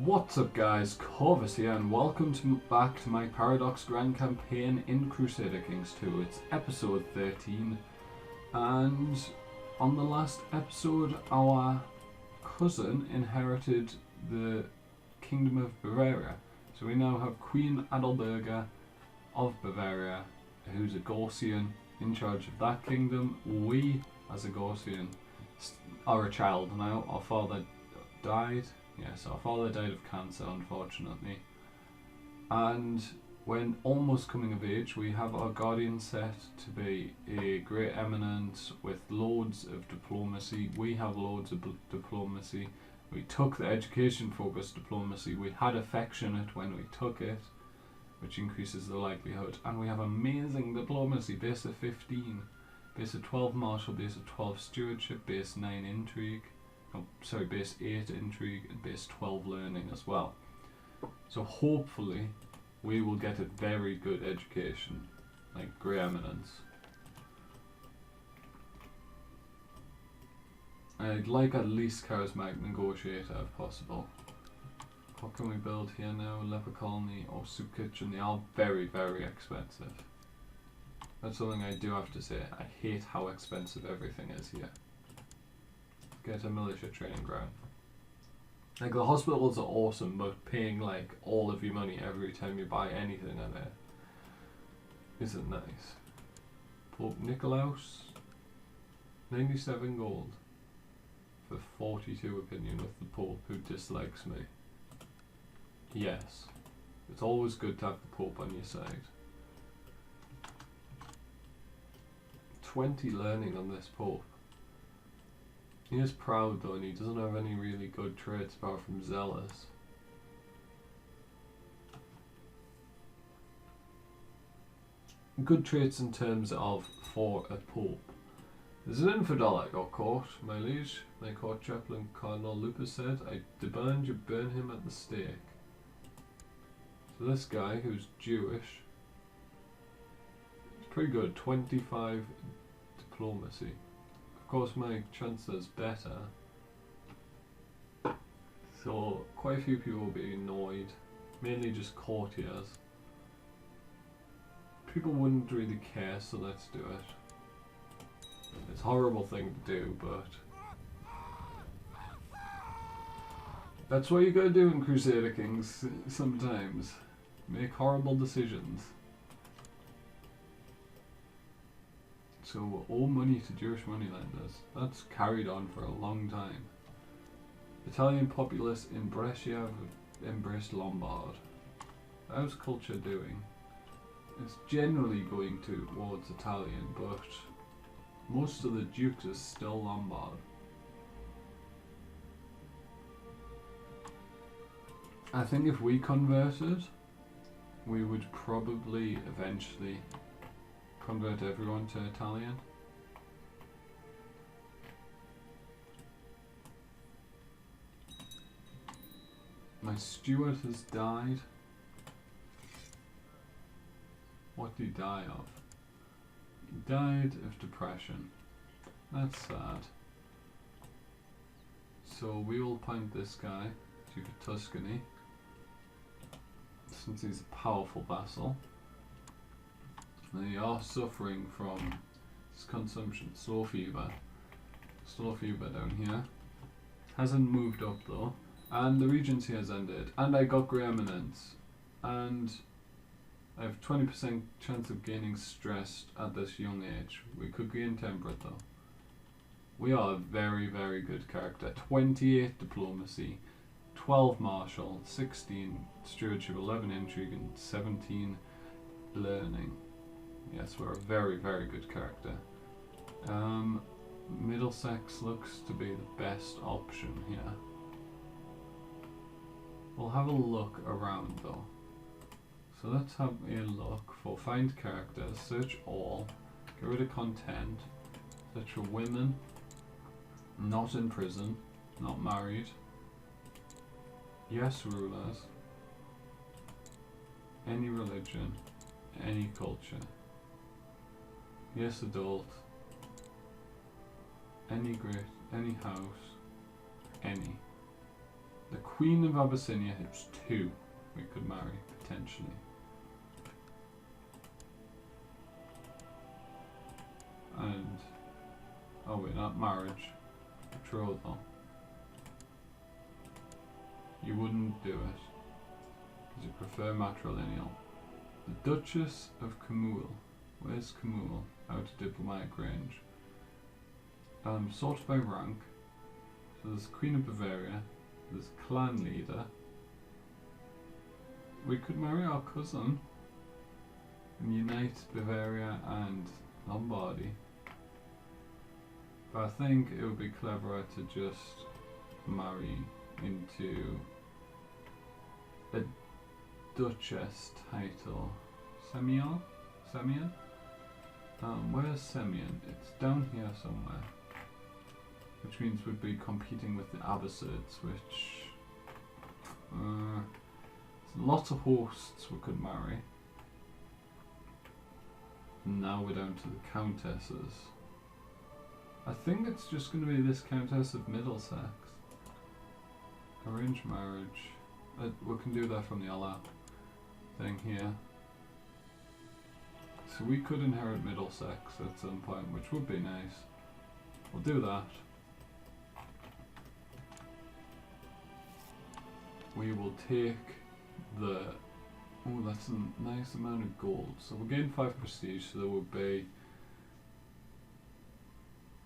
What's up guys, Corvus here and welcome back to my Paradox Grand Campaign in Crusader Kings 2. It's episode 13 and on the last episode our cousin inherited the Kingdom of Bavaria. So we now have Queen Adalberga of Bavaria, who's a Gaussian, in charge of that kingdom. We, as a Gaussian, are a child now. Our father died. Yes, our father died of cancer, unfortunately. And when almost coming of age, we have our guardian set to be a great eminence with loads of diplomacy. We have loads of diplomacy. We took the education-focused diplomacy. We had affectionate when we took it, which increases the likelihood. And we have amazing diplomacy, base of 15, base of 12 martial, base of 12 stewardship, base 9 intrigue. Oh, sorry, base 8 intrigue and base 12 learning as well. So hopefully we will get a very good education, like Grey Eminence. I'd like at least Charismatic Negotiator if possible. What can we build here now? Leper Colony or Soup Kitchen? They are very, very expensive. That's something I do have to say. I hate how expensive everything is here. Get a militia training ground. Like, the hospitals are awesome, but paying like all of your money every time you buy anything in it isn't nice. Pope Nicolaus, 97 gold for 42 opinion with the Pope who dislikes me. Yes, it's always good to have the Pope on your side. 20 learning on this Pope. He is proud though, and he doesn't have any really good traits apart from zealous. Good traits in terms of for a pope. There's an infidel I got caught, my liege. My court chaplain Cardinal Lupus said, I demand you burn him at the stake. So this guy, who's Jewish, is pretty good, 25 diplomacy. Of course my chancellor's better, so quite a few people will be annoyed, mainly just courtiers. People wouldn't really care, so let's do it. It's a horrible thing to do, but that's what you gotta do in Crusader Kings sometimes. Make horrible decisions. So, all money to Jewish moneylenders. That's carried on for a long time. Italian populace in Brescia have embraced Lombard. How's culture doing? It's generally going towards Italian, but most of the dukes are still Lombard. I think if we converted, we would probably eventually convert everyone to Italian. My steward has died. What did he die of? He died of depression. That's sad. So we will appoint this guy, Duke of Tuscany, since he's a powerful vassal. They are suffering from consumption, slow fever down here. Hasn't moved up though, and the regency has ended, and I got Grey Eminence, and I have 20% chance of gaining stress at this young age. We could gain temperate though. We are a very, very good character. 28 diplomacy, 12 martial, 16 stewardship, 11 intrigue, and 17 learning. Yes, we're a very, very good character. Middlesex looks to be the best option here. We'll have a look around though. So let's have a look for find characters, search all, get rid of content, search for women, not in prison, not married, yes rulers, any religion, any culture. Yes, adult. Any great, any house, any. The Queen of Abyssinia is 2 we could marry, potentially. And, oh wait, not marriage, betrothal. You wouldn't do it, because you prefer matrilineal. The Duchess of Camul. Where's Camul? Out of diplomatic range. Sorted by rank. So there's Queen of Bavaria, there's clan leader. We could marry our cousin and unite Bavaria and Lombardy. But I think it would be cleverer to just marry into a Duchess title. Semyon? Where's Semyon? It's down here somewhere. Which means we'd be competing with the Abbasids, which... lots of hosts we could marry. And now we're down to the Countesses. I think it's just going to be this Countess of Middlesex. Arranged marriage. We can do that from the Allah thing here. So we could inherit Middlesex at some point, which would be nice. We'll do that. We will take the... Oh, that's a nice amount of gold. So we'll gain 5 prestige, so there would be...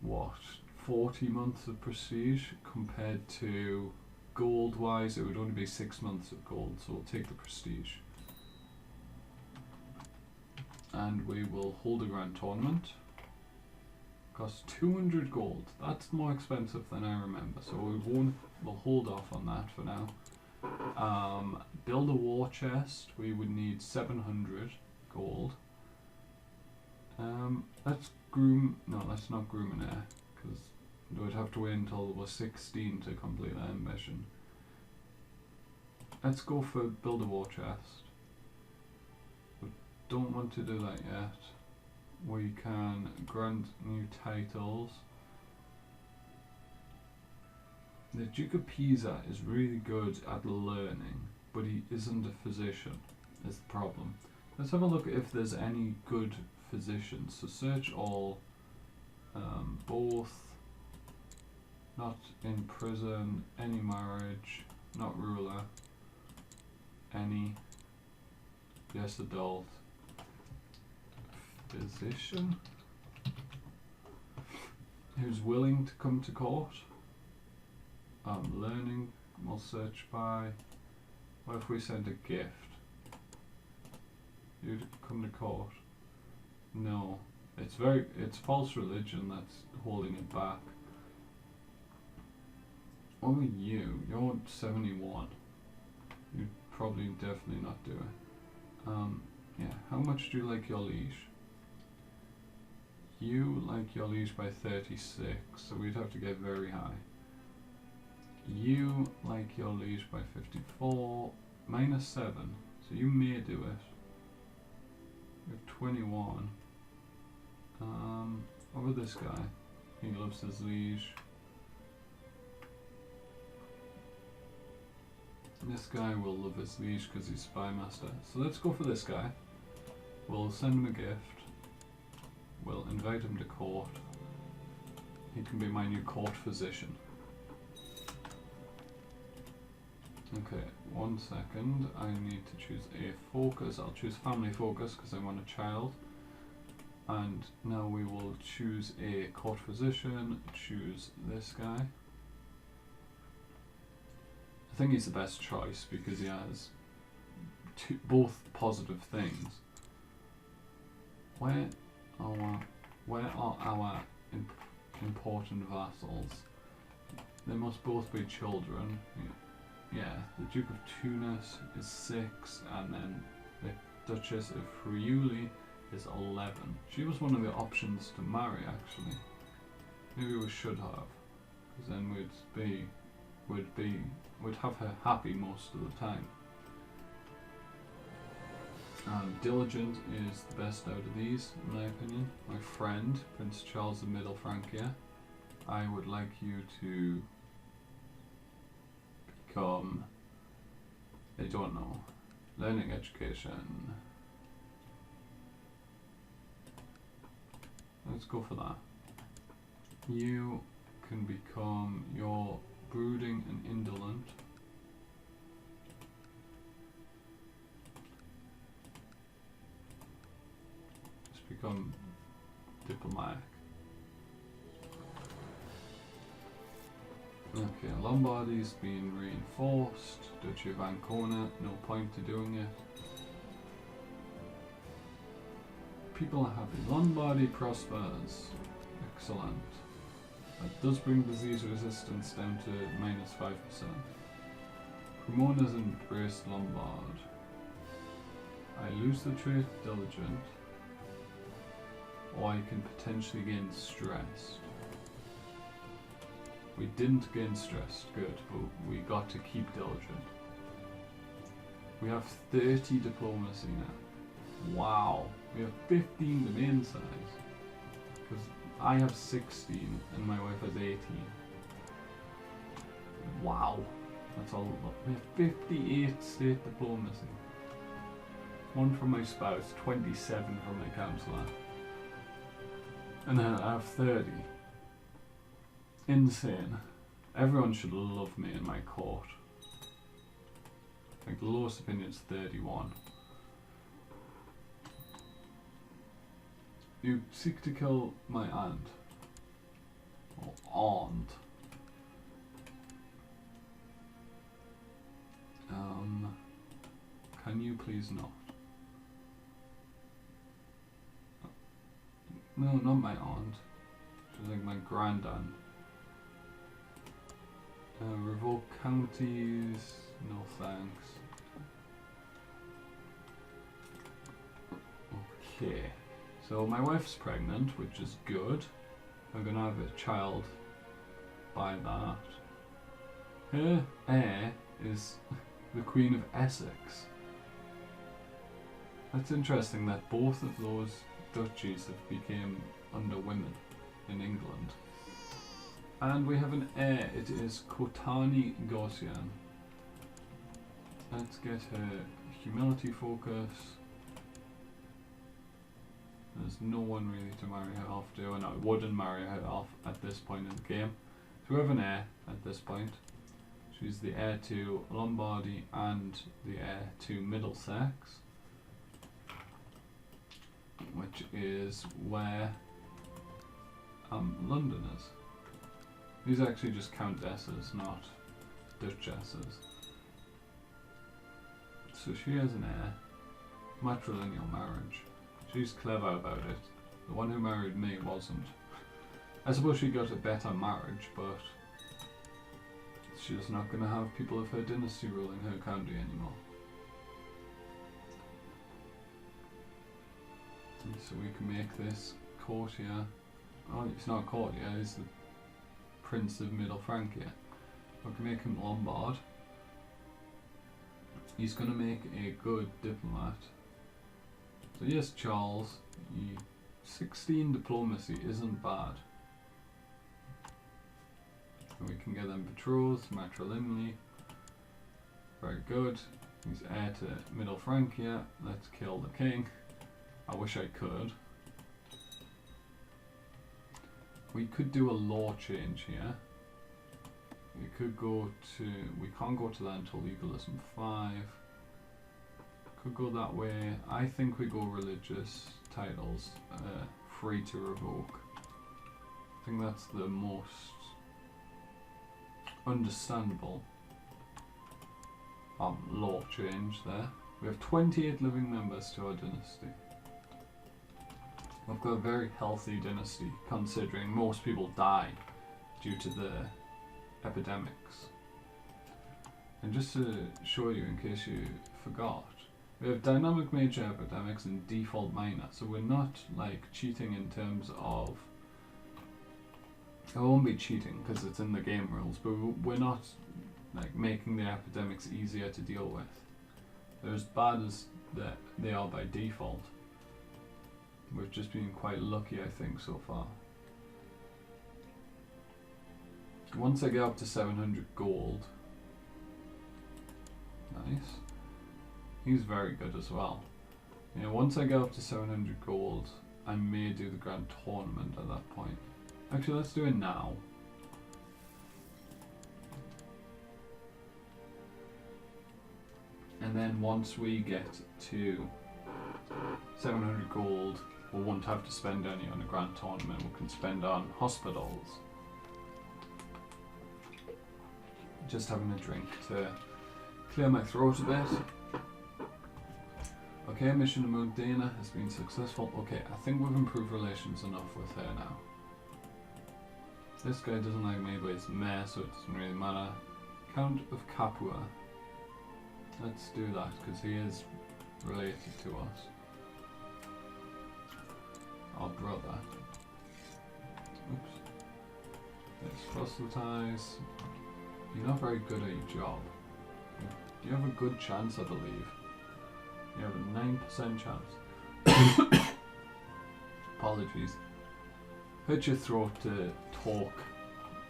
What? 40 months of prestige compared to... Gold-wise, it would only be 6 months of gold, so we'll take the prestige. And we will hold a grand tournament. Costs 200 gold. That's more expensive than I remember, so we'll hold off on that for now. Build a war chest. We would need 700 gold. Let's groom. No, let's not groom an heir, because we'd have to wait until we're 16 to complete that mission. Let's go for build a war chest. We don't want to do that yet. We can grant new titles. The Duke of Pisa is really good at learning, but he isn't a physician, is the problem. Let's have a look if there's any good physicians. So search all, both, not in prison, any marriage, not ruler, any, yes adult, physician, who's willing to come to court. Learning, we'll search by, what if we send a gift? You'd come to court? No, it's false religion that's holding it back. What are you? You're 71. You'd probably definitely not do it. Yeah, how much do you like your liege? You like your liege by 36, so we'd have to get very high. You like your liege by 54, minus 7, so you may do it. You have 21. Over this guy, he loves his liege. This guy will love his liege because he's spy master. So let's go for this guy. We'll send him a gift. We'll invite him to court. He can be my new court physician. Okay, 1 second. I need to choose a focus. I'll choose family focus because I want a child. And now we will choose a court physician. Choose this guy. I think he's the best choice because he has both positive things. Where are our important vassals? They must both be children. Yeah, the Duke of Tunis is 6, and then the Duchess of Friuli is 11. She was one of the options to marry, actually. Maybe we should have, because then we'd have her happy most of the time. Diligent is the best out of these, in my opinion. My friend, Prince Charles of Middle Francia, I would like you to become, I don't know, learning education. Let's go for that. You can become your brooding and indolent. Let's become diplomatic. Okay, Lombardy's been reinforced. Duchy of Ancona, no point to doing it. People are happy. Lombardy prospers. Excellent. That does bring disease resistance down to -5%. Cremona's embraced Lombard. I lose the trait diligent, or I can potentially gain stressed. We didn't gain stressed, good, but we got to keep diligent. We have 30 diplomacy now. Wow, we have 15 domain size. Because I have 16 and my wife has 18. Wow, that's a lot. We have 58 state diplomacy. 1 from my spouse, 27 from my counsellor. And then I have 30. Insane. Everyone should love me in my court. Like the lowest opinion is 31. You seek to kill my aunt. Or aunt. Can you please not? No, not my aunt. She's like my granddaunt. Revoke counties, no thanks. Okay, so my wife's pregnant, which is good. I'm gonna have a child by that. Her heir is the Queen of Essex. That's interesting that both of those duchies have become under women in England. And we have an heir, it is Kotani Gaussian. Let's get her humility focus. There's no one really to marry her off to, and I wouldn't marry her off at this point in the game. So we have an heir at this point. She's the heir to Lombardy and the heir to Middlesex, which is where London is. These are actually just countesses, not duchesses. So she has an heir. Matrilineal marriage. She's clever about it. The one who married me wasn't. I suppose she got a better marriage, but she's not going to have people of her dynasty ruling her county anymore. And so we can make this courtier. Oh, it's not courtier, it's the Prince of Middle Francia. We can make him Lombard. He's going to make a good diplomat. So yes, Charles, 16 diplomacy isn't bad. And we can get them betrothed, matrilineally. Very good. He's heir to Middle Francia. Let's kill the king. I wish I could. We could do a law change here. We could go to, we can't go to that until legalism 5. Could go that way. I think we go religious titles, free to revoke. I think that's the most understandable law change there. We have 28 living members to our dynasty. We've got a very healthy dynasty, considering most people die due to the epidemics. And just to show you, in case you forgot, we have dynamic major epidemics and default minor, so we're not like cheating in terms of, it won't be cheating because it's in the game rules, but we're not like making the epidemics easier to deal with. They're as bad as they are by default. We've just been quite lucky, I think, so far. Once I get up to 700 gold, nice. He's very good as well. You know, once I get up to 700 gold, I may do the grand tournament at that point. Actually, let's do it now. And then once we get to 700 gold, we won't have to spend any on a grand tournament. We can spend on hospitals. Just having a drink to clear my throat a bit. Okay, mission to Modena has been successful. Okay, I think we've improved relations enough with her now. This guy doesn't like me, but he's meh, so it doesn't really matter. Count of Capua. Let's do that, because he is related to us. Our brother. Oops. Let's proselytize. You're not very good at your job. You have a good chance, I believe. You have a 9% chance. Apologies. Hurt your throat to talk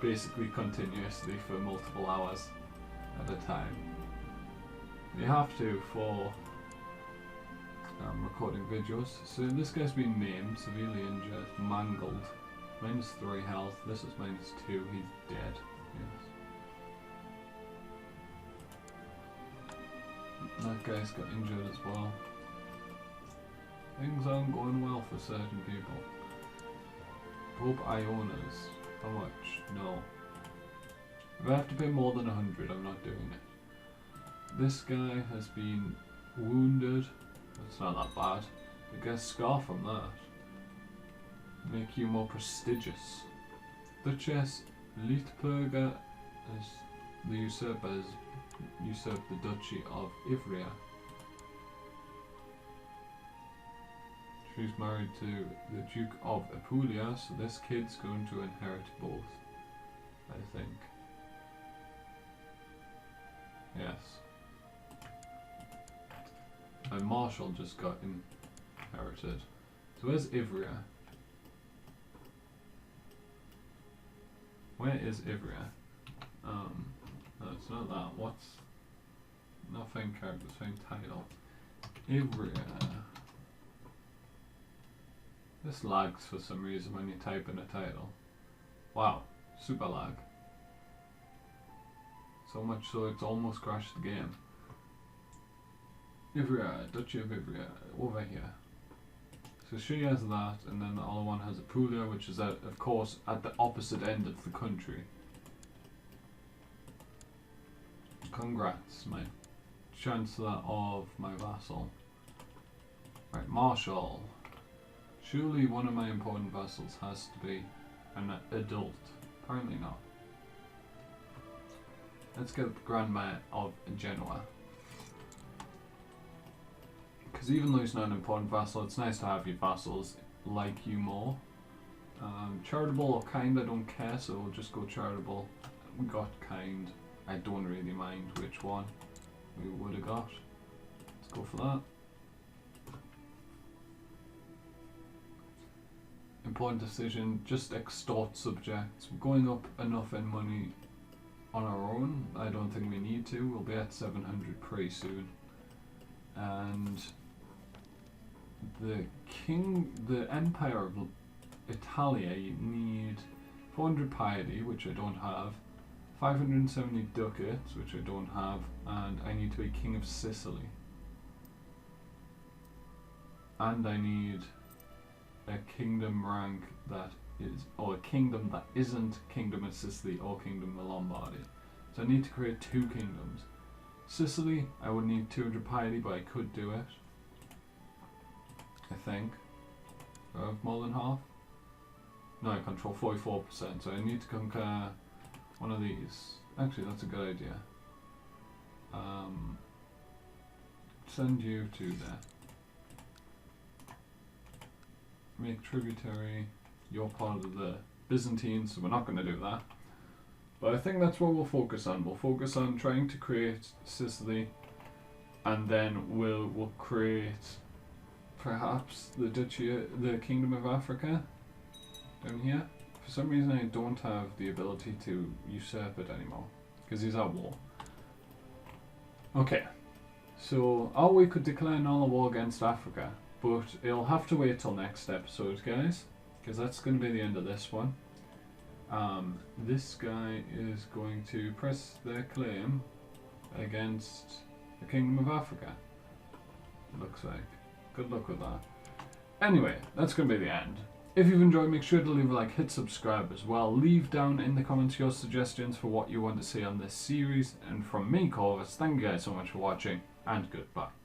basically continuously for multiple hours at a time. You have to for recording videos. So this guy's been maimed, severely injured, mangled, -3 health. This is -2. He's dead. Yes. That guy's got injured as well. Things aren't going well for certain people. Pope Ionas. How much? No. If I have to pay more than 100, I'm not doing it. This guy has been wounded. It's not that bad. You get a scar from that. Make you more prestigious. Duchess Lietberger is the usurpers. Usurped the Duchy of Ivrea. She's married to the Duke of Apulia, so this kid's going to inherit both, I think. Yes. My Marshal just got inherited. So where's Ivrea? Where is Ivrea? No, it's not that. What's... Nothing character, same title. Ivrea. This lags for some reason when you type in a title. Wow, super lag. So much so it's almost crashed the game. Ivrea, Duchy of Ivrea, over here. So she has that, and then the other one has Apulia, which is at, of course at the opposite end of the country. Congrats, my Chancellor of my vassal. Right, Marshal. Surely one of my important vassals has to be an adult. Apparently not. Let's get the Grand Mayor of Genoa. Because even though he's not an important vassal, it's nice to have your vassals like you more. Charitable or kind, I don't care, so we'll just go charitable. We got kind. I don't really mind which one we would have got. Let's go for that. Important decision, just extort subjects. We're going up enough in money on our own. I don't think we need to. We'll be at 700 pretty soon. And the Empire of Italia, you need 400 piety, which I don't have, 570 ducats, which I don't have, and I need to be King of Sicily. And I need a kingdom rank that is, or a kingdom that isn't Kingdom of Sicily or Kingdom of Lombardy. So I need to create 2 kingdoms. Sicily, I would need 200 piety, but I could do it. I think. Do I have more than half? No, I control 44%, so I need to conquer one of these. Actually, that's a good idea. Send you to there. Make tributary. You're part of the Byzantines, so we're not going to do that. But I think that's what we'll focus on. We'll focus on trying to create Sicily, and then we'll create perhaps the the Kingdom of Africa down here. For some reason I don't have the ability to usurp it anymore, because he's at war. Okay, So, or we could declare null war against Africa, but it'll have to wait till next episode, guys, because that's going to be the end of this one. This guy is going to press their claim against the Kingdom of Africa. Looks like. Good luck with that. Anyway, that's going to be the end. If you've enjoyed, make sure to leave a like, hit subscribe as well. Leave down in the comments your suggestions for what you want to see on this series. And from me, Corvus, thank you guys so much for watching, and goodbye.